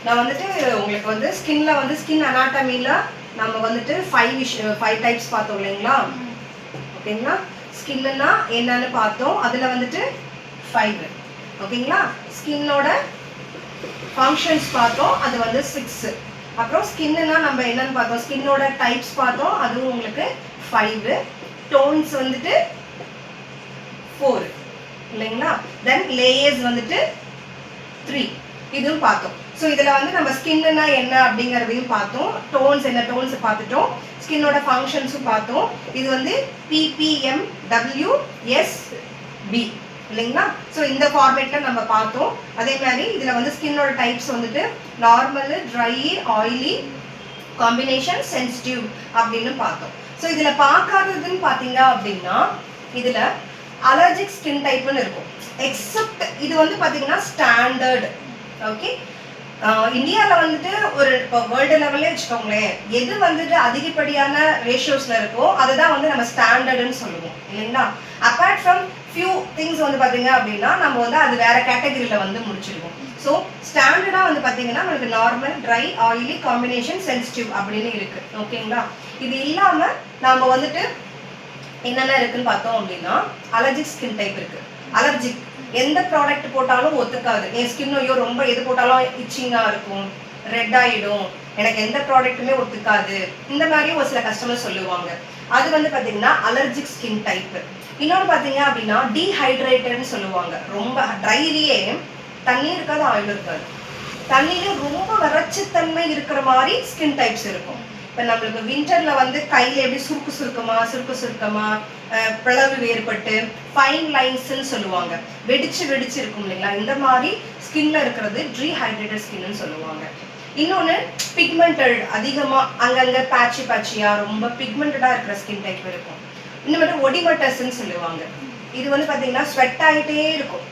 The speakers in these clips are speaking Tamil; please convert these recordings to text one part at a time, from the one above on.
நான் வந்துட்டு உங்களுக்கு வந்து ஸ்கின்ல வந்து ஸ்கின் அனாட்டமில நம்ம வந்துட்டு 5 டைப்ஸ் பார்த்தோம் இல்லைங்களா? ஓகேங்களா? ஸ்கின்னா என்னன்னு பார்த்தோம். அதுல வந்துட்டு 5. ஓகேங்களா? ஸ்கின்னோட ஃபங்க்ஷன்ஸ் பார்த்தோம், அது வந்து 6. அப்புறம் ஸ்கின்னா நம்ம என்னன்னு பார்த்தோம், ஸ்கின்னோட டைப்ஸ் பார்த்தோம், அதுவும் உங்களுக்கு 5. டோன்ஸ் வந்துட்டு 4 இல்லைங்களா? தென் லேயர்ஸ் வந்துட்டு 3. இதுவும் பார்த்தோம். ஸோ இதில் வந்து நம்ம ஸ்கின்னா என்ன அப்படிங்கிறதையும் பார்த்தோம், டோன்ஸ் என்ன டோன்ஸ் பார்த்துட்டோம், ஸ்கின்னோட ஃபங்க்ஷன்ஸும் பார்த்தோம். இது வந்து PPMWSB இல்லைங்களா? ஸோ இந்த ஃபார்மேட்டில் நம்ம பார்த்தோம். அதே மாதிரி இதில் வந்து ஸ்கின்னோட டைப்ஸ் வந்துட்டு normal, try, oily, combination, sensitive அப்படின்னு பார்த்தோம். ஸோ இதில் பார்க்காததுன்னு பார்த்தீங்க அப்படின்னா இதில் அலர்ஜிக் ஸ்கின் டைப்னு இருக்கும். எக்ஸப்ட் இது வந்து பார்த்தீங்கன்னா ஸ்டாண்டர்ட். ஓகே, இந்தியாவில் வந்துட்டு ஒரு இப்போ வேர்ல்டு லெவல்லே வச்சுக்கோங்களேன், எது வந்துட்டு அதிகப்படியான ரேஷியோஸில் இருக்கோ அதுதான் வந்து நம்ம ஸ்டாண்டர்டுன்னு சொல்லுவோம் இல்லைங்களா? அப்பார்ட் ஃப்ரம் ஃபியூ திங்ஸ் வந்து பார்த்தீங்க அப்படின்னா நம்ம வந்து அது வேற கேட்டகரியில் வந்து முடிச்சிருக்கோம். ஸோ ஸ்டாண்டர்டாக வந்து பார்த்தீங்கன்னா நமக்கு normal, try, oily, combination, sensitive அப்படின்னு இருக்கு. ஓகேங்களா? இது இல்லாமல் நாம் வந்துட்டு என்னென்ன இருக்குன்னு பார்த்தோம் அப்படின்னா அலர்ஜிக் ஸ்கின் டைப் இருக்கு. அலர்ஜிக் எந்த ப்ராடக்ட் போட்டாலும் ஒத்துக்காது, என் ஸ்கின் ஐயோ ரொம்ப எது போட்டாலும் இச்சிங்காக இருக்கும், ரெட் ஆகிடும், எனக்கு எந்த ப்ராடக்ட்டுமே ஒத்துக்காது, இந்த மாதிரி ஒரு சில கஸ்டமர் சொல்லுவாங்க. அது வந்து பார்த்தீங்கன்னா அலர்ஜிக் ஸ்கின் டைப். இன்னொன்று பார்த்தீங்க அப்படின்னா டீஹைட்ரேட்டட்னு சொல்லுவாங்க. ரொம்ப ட்ரைலியே தண்ணி இருக்காது, ஆயில் இருக்காது, தண்ணியிலே ரொம்ப வறட்சித்தன்மை இருக்கிற மாதிரி ஸ்கின் டைப்ஸ் இருக்கும். இப்போ நம்மளுக்கு வின்டரில் வந்து கையில் எப்படி சுருக்கு சுருக்கமா பிளவு வேறுபட்டு ஃபைன் லைன்ஸ்ன்னு சொல்லுவாங்க, வெடிச்சு இருக்கும் இல்லைங்களா? இந்த மாதிரி ஸ்கின்ல இருக்கிறது டீஹைட்ரேட்டட் ஸ்கின்னு சொல்லுவாங்க. இன்னொன்று பிக்மெண்டட், அதிகமாக அங்கங்கே பேட்சியாக ரொம்ப பிக்மெண்டடாக இருக்கிற ஸ்கின் டைப் இருக்கும். இன்னொன்று ஒடிமட்டஸ்ன்னு சொல்லுவாங்க. இது வந்து பார்த்தீங்கன்னா ஸ்வெட் ஆகிட்டே இருக்கும்.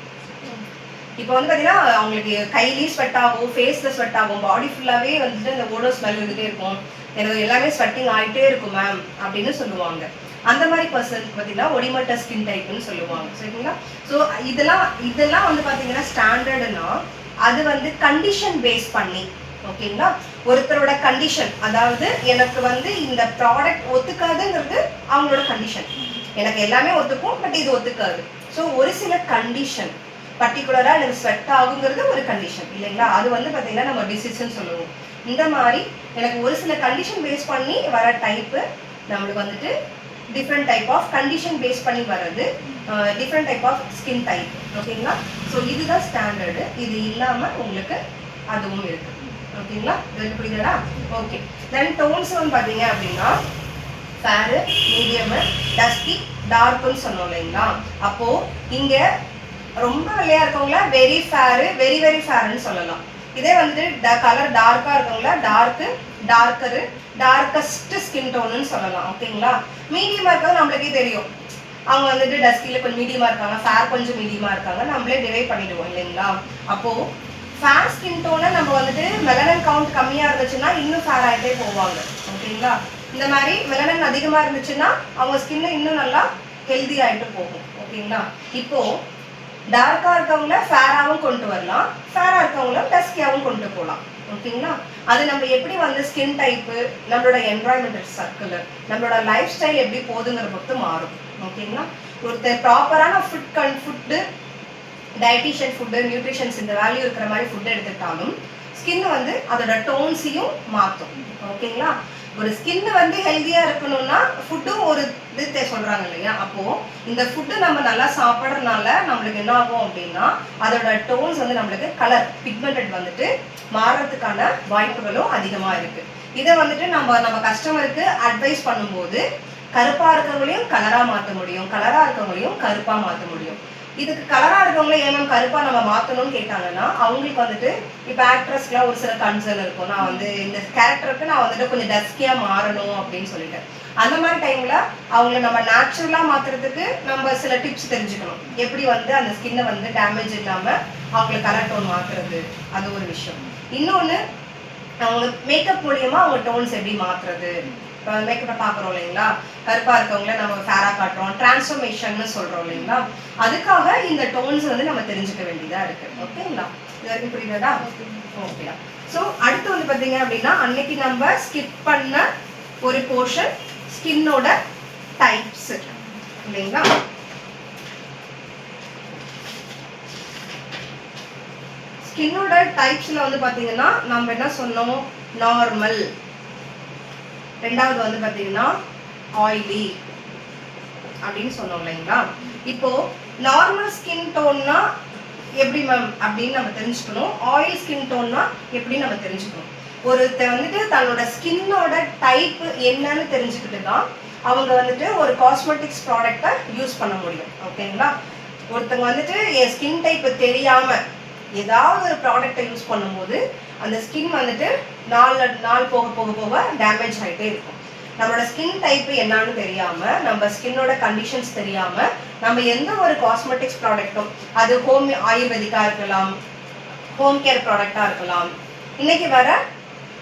இப்போ வந்து பார்த்தீங்கன்னா அவங்களுக்கு கையிலேயும் ஸ்வெட் ஆகும், ஃபேஸில் ஸ்வெட் ஆகும், பாடி ஃபுல்லாகவே வந்துட்டு இந்த ஓடோ ஸ்மெல் இருந்துகிட்டே இருக்கும், எனக்கு எல்லாமே ஸ்வெட்டிங் ஆகிட்டே இருக்கும் மேம் அப்படின்னு சொல்லுவாங்க. அந்த மாதிரி பர்சன் பார்த்தீங்கன்னா ஒடிமட்ட ஸ்கின் டைப்னு சொல்லுவாங்க. சரிங்களா? ஸோ இதெல்லாம் வந்து பார்த்தீங்கன்னா ஸ்டாண்டர்டுனா அது வந்து கண்டிஷன் பேஸ் பண்ணி, ஓகேங்களா, ஒருத்தரோட கண்டிஷன், அதாவது எனக்கு வந்து இந்த ப்ராடக்ட் ஒத்துக்காதுங்கிறது அவங்களோட கண்டிஷன், எனக்கு எல்லாமே ஒத்துக்கும் பட் இது ஒத்துக்காது. ஸோ ஒரு சில கண்டிஷன் பர்டிகுலராக எனக்கு ஸ்வெட் ஆகுங்கிறது ஒரு கண்டிஷன் இல்லைங்களா? அது வந்து பார்த்தீங்கன்னா நம்ம டிசீஸ்ன்னு சொல்லுவோம். இந்த மாதிரி எனக்கு ஒரு சில கண்டிஷன் பேஸ் பண்ணி வர டைப்பு நம்மளுக்கு வந்துட்டு different type of condition base பண்ணி வர்றது different type of skin type. ஓகேங்களா? ஸோ இதுதான் ஸ்டாண்டர்டு. இது இல்லாமல் உங்களுக்கு அதுவும் இருக்குது. ஓகேங்களா? இது புரியுதுடா? ஓகே. தென் டோன்ஸ் வந்து பார்த்தீங்க அப்படின்னா ஃபேரு, மீடியமு, டஸ்கி, டார்க்குன்னு சொன்னோம் இல்லைங்களா? அப்போது இங்கே ரொம்ப வெள்ளையாக இருக்கவங்கள வெரி ஃபேரு, வெரி வெரி ஃபேருன்னு சொல்லலாம். இதே வந்துட்டு கலர் டார்க்காக இருக்கவங்கள டார்க்கு, டார்க்கரு, டார்க்கஸ்ட் ஸ்கின் டோனுன்னு சொல்லலாம். ஓகேங்களா? மீடியமாக இருக்கிறது நம்மளுக்கே தெரியும், அவங்க வந்துட்டு டஸ்கியில் கொஞ்சம் மீடியமாக இருக்காங்க, ஃபேர் கொஞ்சம் மீடியமாக இருக்காங்க, நம்மளே டிரைவ் பண்ணிடுவோம் இல்லைங்களா? அப்போது ஃபேர் ஸ்கின் டோனை நம்ம வந்துட்டு மெலனன் கவுண்ட் கம்மியாக இருந்துச்சுன்னா இன்னும் ஃபேர் ஆகிட்டே போவாங்க. ஓகேங்களா? இந்த மாதிரி மெலனன் அதிகமாக இருந்துச்சுன்னா அவங்க ஸ்கின்னு இன்னும் நல்லா ஹெல்தி ஆகிட்டு போகும். ஓகேங்களா? இப்போது டார்க்காக இருக்கவங்கள ஃபேராகவும் கொண்டு வரலாம், ஃபேராக இருக்கவங்கள டஸ்கியாகவும் கொண்டு போகலாம். ஓகேங்களா? அது நம்ம எப்படி வந்து ஸ்கின் டைப்பு, நம்மளோட என்வாயன்மெண்டல் சர்க்கிள், நம்மளோட லைஃப் ஸ்டைல் எப்படி போகுதுங்கிற பொறுத்து மாறும். ஓகேங்களா? ஒருத்தர் ப்ராப்பரான ஃபுட்டு, டயட்டிஷியன் ஃபுட்டு, நியூட்ரிஷன்ஸ் இந்த வேல்யூ இருக்கிற மாதிரி ஃபுட்டு எடுத்துக்கிட்டாலும் ஸ்கின் வந்து அதோட டோன்ஸையும் மாற்றும். ஓகேங்களா? ஒரு ஸ்கின் வந்து ஹெல்த்தியாக இருக்கணும்னா ஃபுட்டும் ஒரு இது சொல்கிறாங்க இல்லையா? அப்போது இந்த ஃபுட்டு நம்ம நல்லா சாப்பிட்றதுனால நம்மளுக்கு என்ன ஆகும் அப்படின்னா அதோட டோன்ஸ் வந்து நம்மளுக்கு கலர் பிக்மெண்டட் வந்துட்டு மாறுறதுக்கான வாய்ப்புகளும் அதிகமாக இருக்குது. இதை வந்துட்டு நம்ம கஸ்டமருக்கு அட்வைஸ் பண்ணும்போது கருப்பாக இருக்கிறவங்களையும் கலராக மாற்ற முடியும், கலராக இருக்கிறவங்களையும் கருப்பாக மாற்ற முடியும். இதுக்கு கலராக இருக்கவங்களே ஏன் மேம் கருப்பாக நம்ம மாற்றணும்னு கேட்டாங்கன்னா அவங்களுக்கு வந்துட்டு இப்போ ஆக்ட்ரஸ்க்குலாம் ஒரு சில கன்சர்ன் இருக்கும், நான் வந்து இந்த கேரக்டருக்கு நான் வந்துட்டு கொஞ்சம் டஸ்கியாக மாறணும் அப்படின்னு சொல்லிட்டு. அந்த மாதிரி டைமில் அவங்கள நம்ம நேச்சுரலாக மாற்றுறதுக்கு நம்ம சில டிப்ஸ் தெரிஞ்சுக்கணும், எப்படி வந்து அந்த ஸ்கின்னை வந்து டேமேஜ் இல்லாமல் அவங்கள கலர் டோன் மாற்றுறது, அது ஒரு விஷயம். இன்னொன்று அவங்க மேக்கப் மூலியமாக அவங்க டோன்ஸ் எப்படி மாற்றுறது, மேக்கப்பை பார்க்குறோம் இல்லைங்களா, கருப்பாக இருக்கவங்கள நம்ம ஃபேராக காட்டுறோம், டிரான்ஸ்ஃபர்மேஷன்னு சொல்கிறோம் இல்லைங்களா, அதுக்காக இந்த டோன்ஸ் வந்து நம்ம தெரிஞ்சுக்க வேண்டியதாக இருக்குது. ஓகேங்களா, இது வரைக்கும் புரியுதா? ஓகேடா. ஸோ அடுத்து வந்து பார்த்தீங்க அப்படின்னா அன்னைக்கு நம்ம ஸ்கிப் பண்ண ஒரு போர்ஷன் ஸ்கின்னோட டைப்ஸ் இல்லைங்களா. ஸ்கின்னோட டைப்ஸில் வந்து பார்த்தீங்கன்னா நம்ம என்ன சொன்னோம், நார்மல், ரெண்டாவது வந்து பார்த்தீங்கன்னா ஆயிலி அப்படின்னு சொன்னோம் இல்லைங்களா. இப்போ நார்மல் ஸ்கின் டோன்னா எப்படி மேம் அப்படின்னு நம்ம தெரிஞ்சுக்கணும், ஆயில் ஸ்கின் டோன்னா எப்படின்னு நம்ம தெரிஞ்சுக்கணும். ஒருத்தர் வந்துட்டு தன்னோட ஸ்கின்னோட டைப் என்னன்னு தெரிஞ்சுக்கிட்டு தான் அவங்க வந்துட்டு ஒரு காஸ்மெட்டிக்ஸ் ப்ராடக்டை யூஸ் பண்ண முடியும். ஓகேங்களா, ஒருத்தவங்க வந்துட்டு என் ஸ்கின் டைப் தெரியாமல் ஏதாவது ஒரு ப்ராடக்டை யூஸ் பண்ணும்போது அந்த ஸ்கின் வந்துட்டு நாள் போக போக போக டேமேஜ் ஆகிட்டே இருக்கும். நம்மளோட ஸ்கின் டைப் என்னன்னு தெரியாமல், நம்ம ஸ்கின்னோட கண்டிஷன்ஸ் தெரியாமல் நம்ம எந்த ஒரு காஸ்மெட்டிக்ஸ் ப்ராடக்ட்டும், அது ஹோம் ஆயுர்வேதிக்காக இருக்கலாம், ஹோம் கேர் ப்ராடக்டாக இருக்கலாம், இன்னைக்கு வர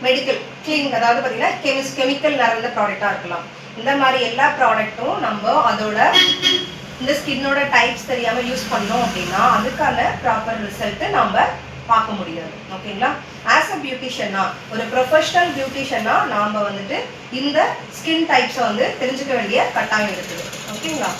மெடிக்கல் கிளீனிங் அதாவது பார்த்தீங்கன்னா கெமிக்கல் நிறைந்த ப்ராடக்டாக இருக்கலாம், இந்த மாதிரி எல்லா ப்ராடக்ட்டும் நம்ம அதோட இந்த ஸ்கின்னோட டைப்ஸ் தெரியாமல் யூஸ் பண்ணோம் அப்படின்னா அதுக்கான ப்ராப்பர் ரிசல்ட்டு நம்ம பார்க்க முடியாது. ஓகேங்களா, ஆஸ் அ பியூட்டிஷியனா, ஒரு ப்ரொஃபஷனல் பியூட்டிஷியனா நாம் வந்துட்டு இந்த ஸ்கின் டைப்ஸை வந்து தெரிஞ்சுக்க வேண்டிய கட்டாயம் இருக்குது. ஓகேங்களா.